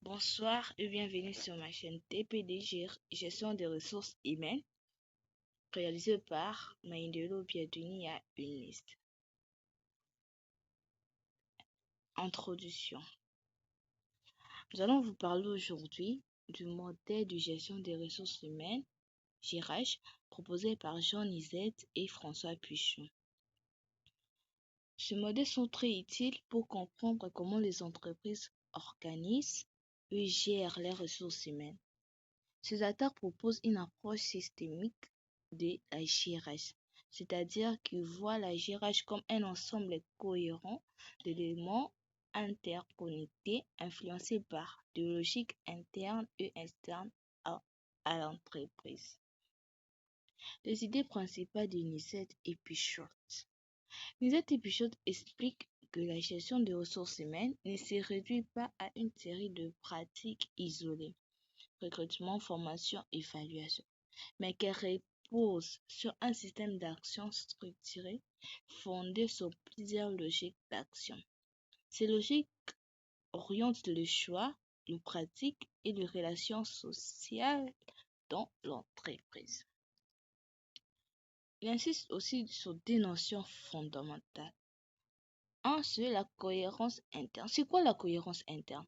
Bonsoir et bienvenue sur ma chaîne TPD Gestion des ressources humaines, réalisée par Maïndelo Biadouni à une liste. Introduction. Nous allons vous parler aujourd'hui du modèle de gestion des ressources humaines, GRH, proposé par Jean Nizet et François Puchon. Ces modèles sont très utiles pour comprendre comment les entreprises organisent et gèrent les ressources humaines. Ces auteurs proposent une approche systémique de la GRH, c'est-à-dire qu'ils voient la GRH comme un ensemble cohérent d'éléments interconnectés influencés par des logiques internes et externes à l'entreprise. Les idées principales de Nizet et Pichot. Nizet et Pichot expliquent que la gestion des ressources humaines ne se réduit pas à une série de pratiques isolées, recrutement, formation, évaluation, mais qu'elle repose sur un système d'action structuré fondé sur plusieurs logiques d'action. Ces logiques orientent le choix, les pratiques et les relations sociales dans l'entreprise. Il insiste aussi sur deux notions fondamentales. Un, c'est la cohérence interne. C'est quoi la cohérence interne?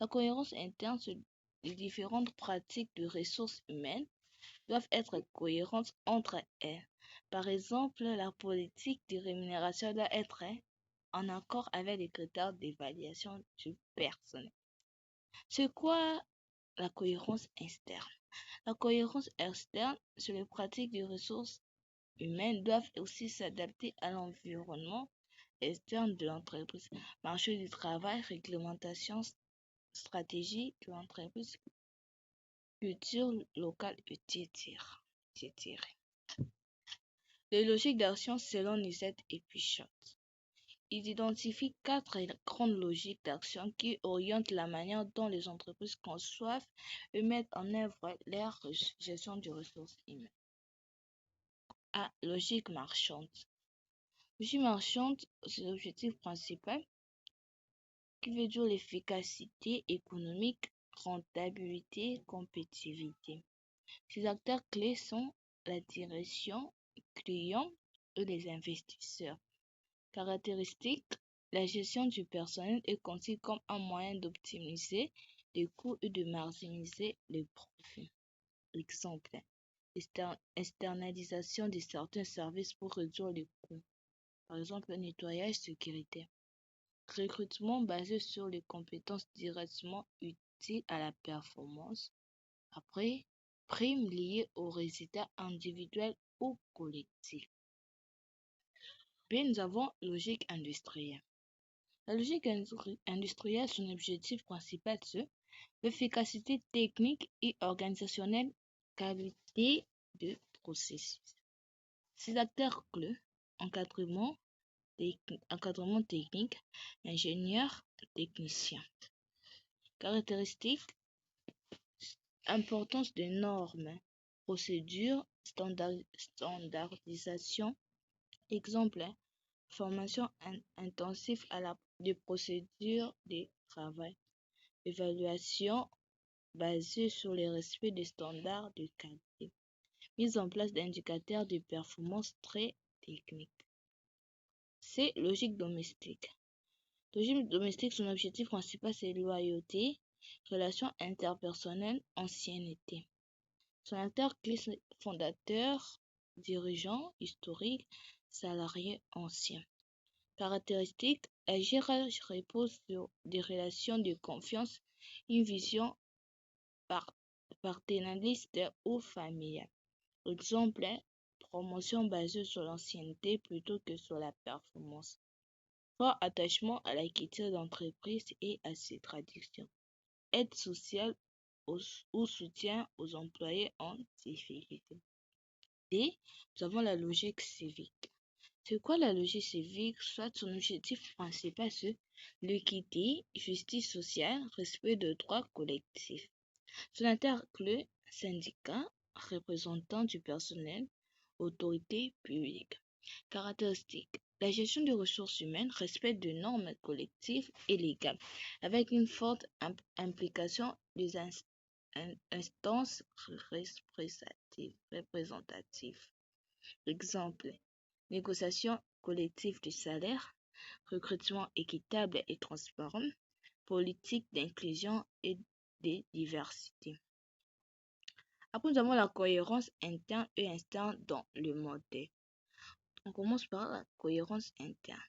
La cohérence interne, c'est les différentes pratiques de ressources humaines doivent être cohérentes entre elles. Par exemple, la politique de rémunération doit être en accord avec les critères d'évaluation du personnel. C'est quoi la cohérence externe? La cohérence externe, c'est les pratiques de ressources humaines doivent aussi s'adapter à l'environnement externe de l'entreprise, marché du travail, réglementation, stratégie de l'entreprise, culture locale, etc. Les logiques d'action selon Nizet et Pichot. Ils identifient quatre grandes logiques d'action qui orientent la manière dont les entreprises conçoivent et mettent en œuvre leur gestion des ressources humaines. A. Logique marchande. Logique marchande, c'est l'objectif principal qui veut dire l'efficacité économique, rentabilité, compétitivité. Ces acteurs clés sont la direction, clients et les investisseurs. Caractéristiques, la gestion du personnel est conçue comme un moyen d'optimiser les coûts et de maximiser les profits. Exemple, externalisation de certains services pour réduire les coûts. Par exemple, le nettoyage sécuritaire. Recrutement basé sur les compétences directement utiles à la performance. Après, primes liées aux résultats individuels ou collectifs. B, nous avons logique industrielle. La logique industrielle, son objectif principal, c'est l'efficacité technique et organisationnelle, qualité de processus. Ces acteurs clés, encadrement technique, ingénieur, technicien. Caractéristiques, importance des normes, procédures, standardisation. Exemple, formation intensive des procédures de travail. Évaluation basée sur le respect des standards de qualité. Mise en place d'indicateurs de performance très techniques. C'est logique domestique. Logique domestique, son objectif principal, c'est loyauté, relations interpersonnelles, ancienneté. Son acteur clé fondateur, dirigeant, historique, salarié ancien. Caractéristiques, la GRH repose sur des relations de confiance, une vision paternaliste ou familiale. Exemple, promotion basée sur l'ancienneté plutôt que sur la performance. Fort attachement à la culture d'entreprise et à ses traditions. Aide sociale ou soutien aux employés en difficulté. Et nous avons la logique civique. C'est quoi la logique civique? Soit son objectif principal, c'est l'équité, justice sociale, respect de droits collectifs. Son inclut syndicats, représentants du personnel, autorités publiques. Caractéristiques, La gestion des ressources humaines respecte des normes collectives et légales, avec une forte implication des instances représentatives. Exemple, négociation collective du salaire, recrutement équitable et transparent, politique d'inclusion et de diversité. Après, nous avons la cohérence interne et externe dans le modèle. On commence par la cohérence interne.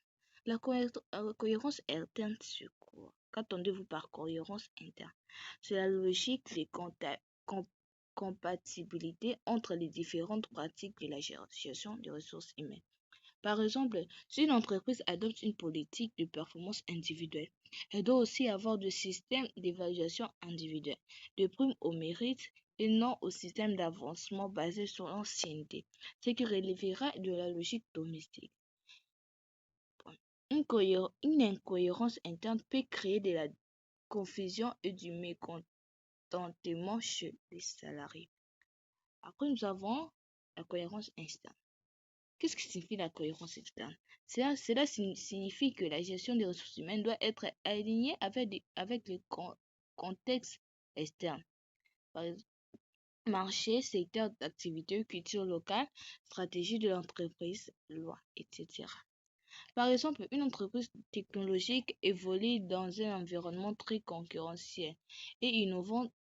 La cohérence interne, c'est quoi? Qu'entendez-vous par cohérence interne? C'est la logique de compatibilité entre les différentes pratiques de la gestion des ressources humaines. Par exemple, si une entreprise adopte une politique de performance individuelle, elle doit aussi avoir des systèmes d'évaluation individuelle, de primes au mérite et non au système d'avancement basé sur l'ancienneté, ce qui relèvera de la logique domestique. Une incohérence interne peut créer de la confusion et du mécontentement chez les salariés. Après, nous avons la cohérence externe. Qu'est-ce que signifie la cohérence externe? Cela signifie que la gestion des ressources humaines doit être alignée avec le contexte externe. Par exemple, marché, secteur d'activité, culture locale, stratégie de l'entreprise, loi, etc. Par exemple, une entreprise technologique évolue dans un environnement très concurrentiel et innovant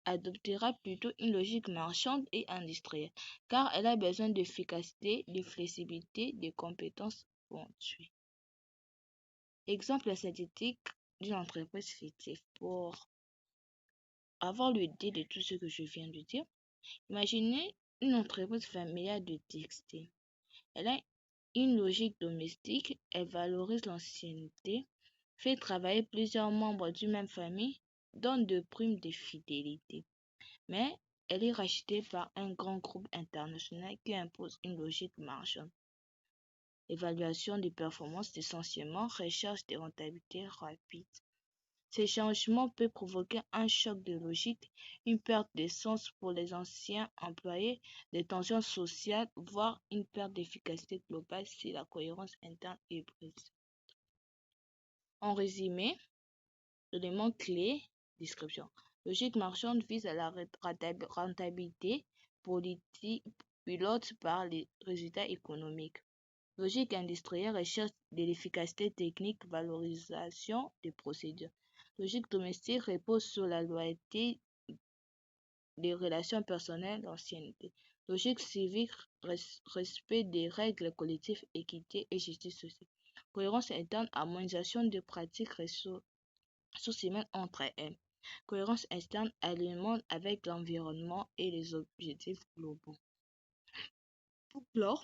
adoptera plutôt une logique marchande et industrielle, car elle a besoin d'efficacité, de flexibilité, de compétences pointues. Exemple synthétique d'une entreprise fictive. Pour avoir l'idée de tout ce que je viens de dire, imaginez une entreprise familiale de textile. Elle a une logique domestique, elle valorise l'ancienneté, fait travailler plusieurs membres d'une même famille, donne de primes de fidélité. Mais elle est rachetée par un grand groupe international qui impose une logique marchande. Évaluation des performances essentiellement, recherche de rentabilité rapide. Ces changements peuvent provoquer un choc de logique, une perte de sens pour les anciens employés, des tensions sociales, voire une perte d'efficacité globale si la cohérence interne est brisée. En résumé, l'élément clé, description. Logique marchande vise à la rentabilité politique, pilote par les résultats économiques. Logique industrielle recherche de l'efficacité technique, valorisation des procédures. Logique domestique repose sur la loyauté des relations personnelles, l'ancienneté. Logique civique, respect des règles collectives, équité et justice sociale. Cohérence interne, harmonisation des pratiques ressources humaines entre elles. Cohérence externe, alignement avec l'environnement et les objectifs globaux. Pour clore,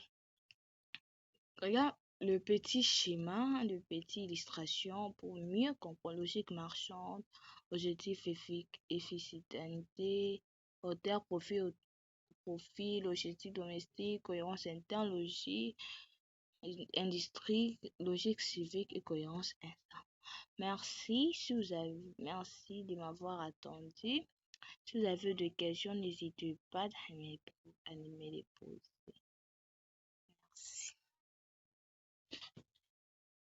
regarde le petit schéma, le petit illustration pour mieux comprendre logique marchande, objectif efficacité, hauteur, profit, logistique domestique, cohérence interne, logique, industrie, logique civique et cohérence interne. Merci de m'avoir attendu. Si vous avez des questions, n'hésitez pas à me les poser.